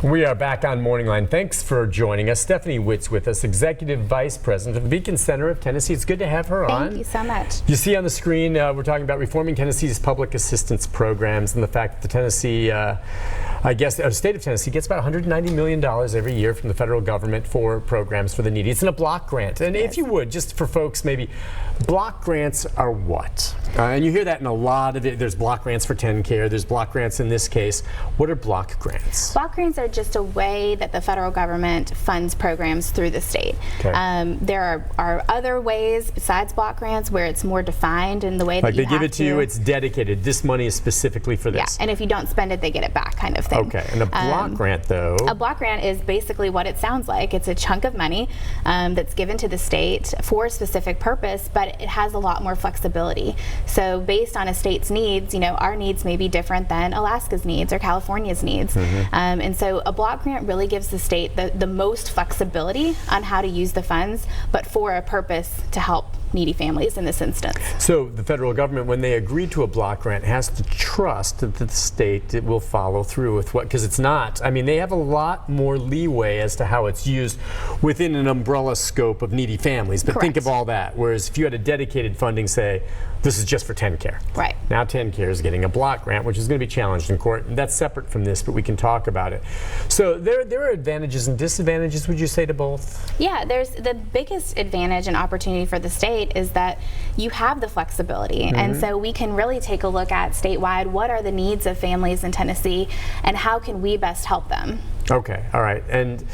We are back on MorningLine. Thanks for joining us. Stephanie Whitt's with us, Executive Vice President of the Beacon Center of Tennessee. It's good to have her on. Thank you so much. You see on the screen, we're talking about reforming Tennessee's public assistance programs and the fact that the Tennessee, state of Tennessee gets about $190 million every year from the federal government for programs for the needy. It's in a block grant. And if you would, just for folks maybe, block grants are what? And you hear that in a lot of it. There's block grants for TennCare. There's block grants in this case. What are block grants? Block grants are just a way that the federal government funds programs through the state. Okay. There are other ways besides block grants where it's more defined in the way that you have to. Like they give it to you, it's dedicated. This money is specifically for this. Yeah, and if you don't spend it, they get it back kind of thing. Okay, and a block grant though? A block grant is basically what it sounds like. It's a chunk of money that's given to the state for a specific purpose, but it has a lot more flexibility. So based on a state's needs, our needs may be different than Alaska's needs or California's needs. And so a block grant really gives the state the most flexibility on how to use the funds, but for a purpose to help needy families in this instance. So the federal government, when they agree to a block grant, has to trust that the state will follow through with what, because it's not, they have a lot more leeway as to how it's used within an umbrella scope of needy families, but think of all that. Whereas if you had a dedicated funding, say, this is just for TennCare. Right. Now TennCare is getting a block grant, which is going to be challenged in court. And that's separate from this, but we can talk about it. So there are advantages and disadvantages, would you say, to both? Yeah, there's the biggest advantage and opportunity for the state is that you have the flexibility. And so we can really take a look at statewide, what are the needs of families in Tennessee and how can we best help them? Okay, all right. And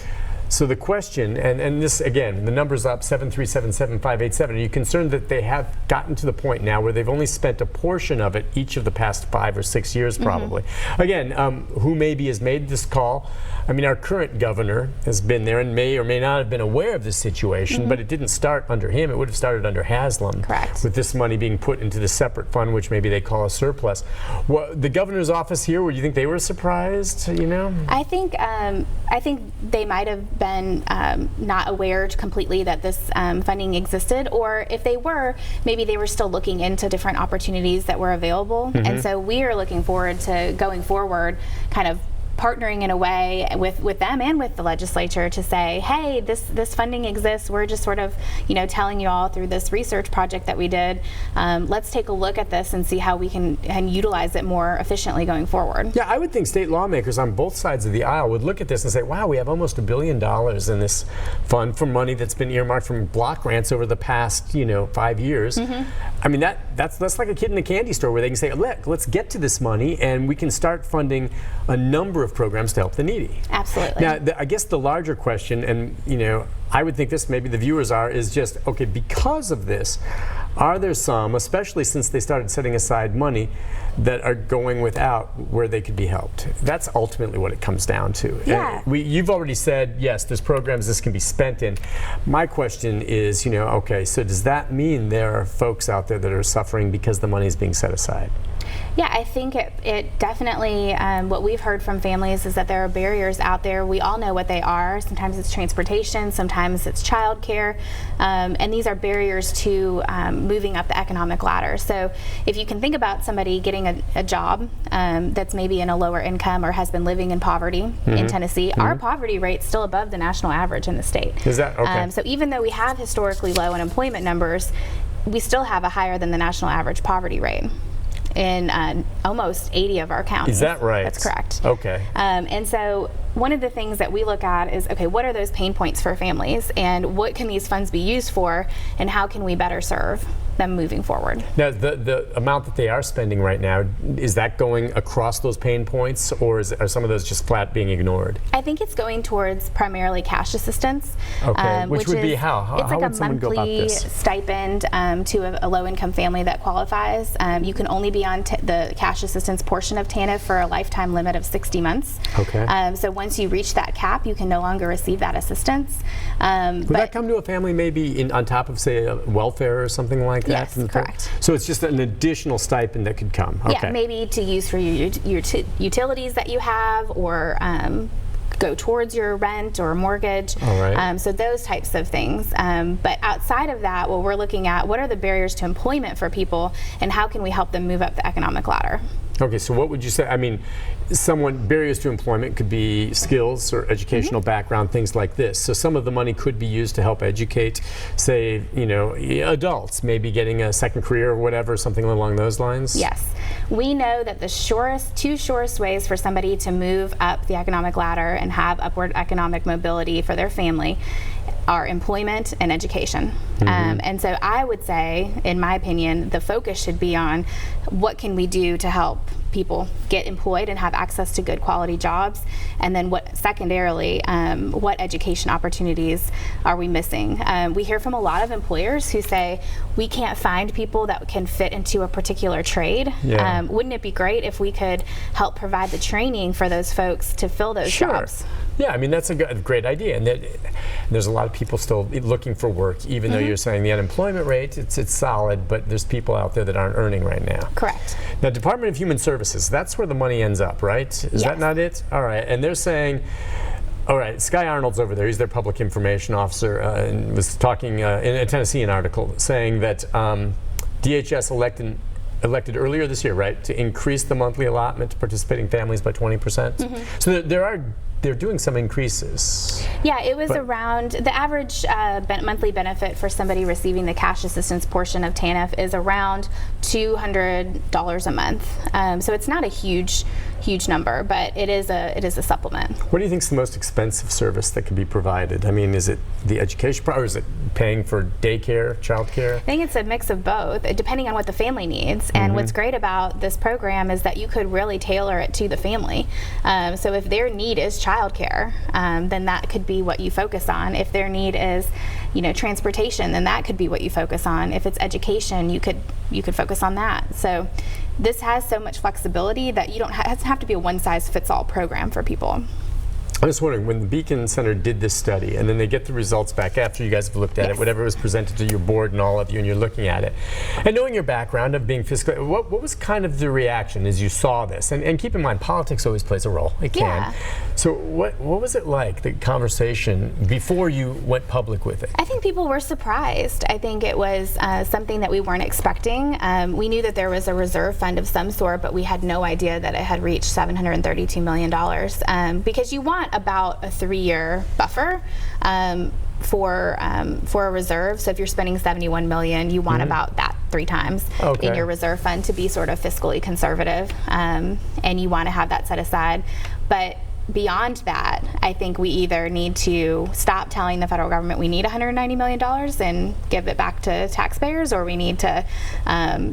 so the question, and this again, the number's up 7377587. Are you concerned that they have gotten to the point now where they've only spent a portion of it each of the past 5 or 6 years probably? Again, who maybe has made this call? Our current governor has been there and may or may not have been aware of this situation, but it didn't start under him. It would have started under Haslam. Correct. With this money being put into the separate fund, which maybe they call a surplus. Well, the governor's office here, do you think they were surprised, I think they might have been not aware completely that this funding existed, or if they were, maybe they were still looking into different opportunities that were available. And so we are looking forward to going forward, kind of partnering in a way with them and with the legislature to say, hey, this funding exists. We're just sort of, telling you all through this research project that we did. Let's take a look at this and see how we can utilize it more efficiently going forward. Yeah, I would think state lawmakers on both sides of the aisle would look at this and say, wow, we have almost $1 billion in this fund for money that's been earmarked from block grants over the past, 5 years. That's like a kid in a candy store where they can say, look, let's get to this money and we can start funding a number of programs to help the needy. Absolutely. Now, I guess the larger question, and I would think this, maybe the viewers are, is just, okay, because of this, are there some, especially since they started setting aside money, that are going without where they could be helped? That's ultimately what it comes down to. Yeah. You've already said, yes, there's programs this can be spent in. My question is, okay, so does that mean there are folks out there that are suffering because the money is being set aside? Yeah, I think it definitely, what we've heard from families is that there are barriers out there. We all know what they are. Sometimes it's transportation, sometimes it's childcare, and these are barriers to moving up the economic ladder. So if you can think about somebody getting a job that's maybe in a lower income or has been living in poverty in Tennessee, our poverty rate's still above the national average in the state. Is that okay? So even though we have historically low unemployment numbers, we still have a higher than the national average poverty rate in almost 80 of our counties. Is that right? That's correct. Okay. And so one of the things that we look at is, okay, what are those pain points for families and what can these funds be used for and how can we better serve them moving forward? Now, the amount that they are spending right now, is that going across those pain points, or are some of those just flat being ignored? I think it's going towards primarily cash assistance. Okay, which would be how? It's like would a someone go about monthly this? Stipend to a low-income family that qualifies. You can only be on the cash assistance portion of TANF for a lifetime limit of 60 months. Okay. So once you reach that cap, you can no longer receive that assistance. Would that come to a family maybe on top of, say, welfare or something like that? Yes, correct. So it's just an additional stipend that could come. Okay. Yeah, maybe to use for your utilities that you have, or go towards your rent or mortgage. All right. So those types of things. But outside of that, what we're looking at, what are the barriers to employment for people and how can we help them move up the economic ladder? Okay, so what would you say? I mean, barriers to employment could be skills or educational background, things like this. So some of the money could be used to help educate, say, adults, maybe getting a second career or whatever, something along those lines? Yes. We know that the two surest ways for somebody to move up the economic ladder and have upward economic mobility for their family are employment and education. And so I would say, in my opinion, the focus should be on what can we do to help people get employed and have access to good quality jobs, and then secondarily, what education opportunities are we missing? We hear from a lot of employers who say, we can't find people that can fit into a particular trade. Yeah. Wouldn't it be great if we could help provide the training for those folks to fill those jobs? Yeah, I mean, that's a great idea. And there's a lot of people still looking for work, even though you're saying the unemployment rate, it's solid, but there's people out there that aren't earning right now. Correct. Now, Department of Human Services, that's where the money ends up, right? Is that not it? All right. And they're saying, all right, Sky Arnold's over there. He's their public information officer, and was talking in a Tennessean article saying that DHS elected earlier this year, right, to increase the monthly allotment to participating families by 20%. So they're doing some increases. Yeah, it was around, the average monthly benefit for somebody receiving the cash assistance portion of TANF is around $200 a month. So it's not a huge number, but it is a supplement. What do you think is the most expensive service that can be provided? I mean, is it the education part, or is it paying for daycare, childcare? I think it's a mix of both, depending on what the family needs. And what's great about this program is that you could really tailor it to the family. So if their need is childcare, then that could be what you focus on. If their need is, transportation, then that could be what you focus on. If it's education, you could focus on that. So this has so much flexibility that you don't have to be a one-size-fits-all program for people. I'm just wondering, when the Beacon Center did this study, and then they get the results back after you guys have looked at it, whatever was presented to your board and all of you, and you're looking at it, and knowing your background of being fiscal, what was kind of the reaction as you saw this? And keep in mind, politics always plays a role. It can. Yeah. So what was it like, the conversation, before you went public with it? I think people were surprised. I think it was something that we weren't expecting. We knew that there was a reserve fund of some sort, but we had no idea that it had reached $732 million, because you want about a 3-year buffer for a reserve. So if you're spending $71 million, you want about that 3 times in your reserve fund to be sort of fiscally conservative, and you want to have that set aside. But beyond that, I think we either need to stop telling the federal government we need $190 million and give it back to taxpayers, or we need to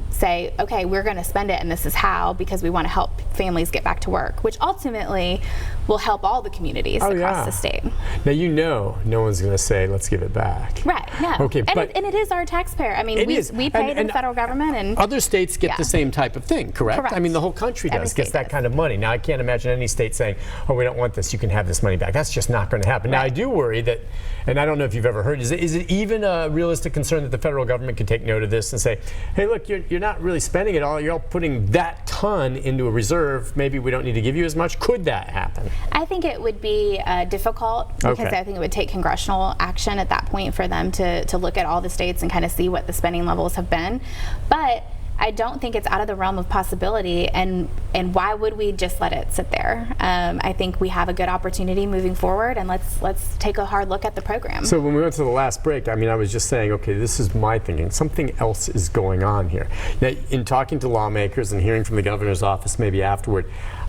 say, okay, we're going to spend it and this is how, because we want to help families get back to work, which ultimately will help all the communities across the state. Now, no one's going to say, let's give it back. Right, no. Okay, and it is our taxpayer. I mean, we pay to the federal government. And other states get the same type of thing, correct? I mean, the whole country gets that kind of money. Now, I can't imagine any state saying, oh, we don't want this, you can have this money back. That's just not going to happen. Now, I do worry that, and I don't know if you've ever heard, is it even a realistic concern that the federal government could take note of this and say, hey, look, you're not really spending it all, you're all putting that ton into a reserve, maybe we don't need to give you as much? Could that happen? I think it would be difficult, because I think it would take congressional action at that point for them to look at all the states and kind of see what the spending levels have been. But I don't think it's out of the realm of possibility, and why would we just let it sit there? I think we have a good opportunity moving forward, and let's take a hard look at the program. So when we went to the last break, I mean, I was just saying, okay, this is my thinking. Something else is going on here. Now, in talking to lawmakers and hearing from the governor's office maybe afterward,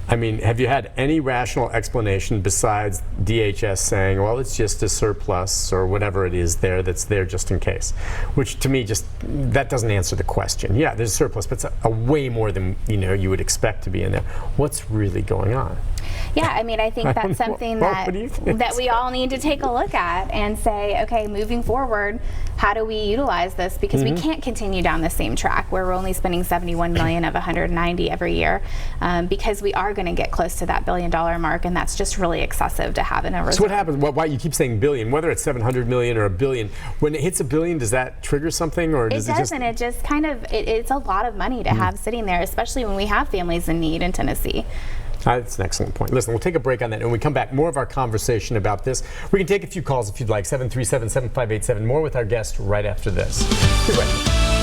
I mean, have you had any rational explanation besides DHS saying, well, it's just a surplus or whatever it is there that's there just in case? Which to me, that doesn't answer the question. Yeah, there's a surplus, but it's a way more than you would expect to be in there. What's really going on? Yeah, I mean, I think that's something that we all need to take a look at and say, okay, moving forward, how do we utilize this? Because we can't continue down the same track where we're only spending $71 million of $190 every year, because we are going to get close to that $1 billion mark, and that's just really excessive to have in a reserve. So what happens? Why you keep saying billion? Whether it's 700 million or $1 billion, when it hits $1 billion, does that trigger something, or does it just? And it just kind of it's a lot of money to have sitting there, especially when we have families in need in Tennessee. That's an excellent point. Listen, we'll take a break on that, and when we come back, more of our conversation about this. We can take a few calls if you'd like, 737-7587. More with our guest right after this. Be right back.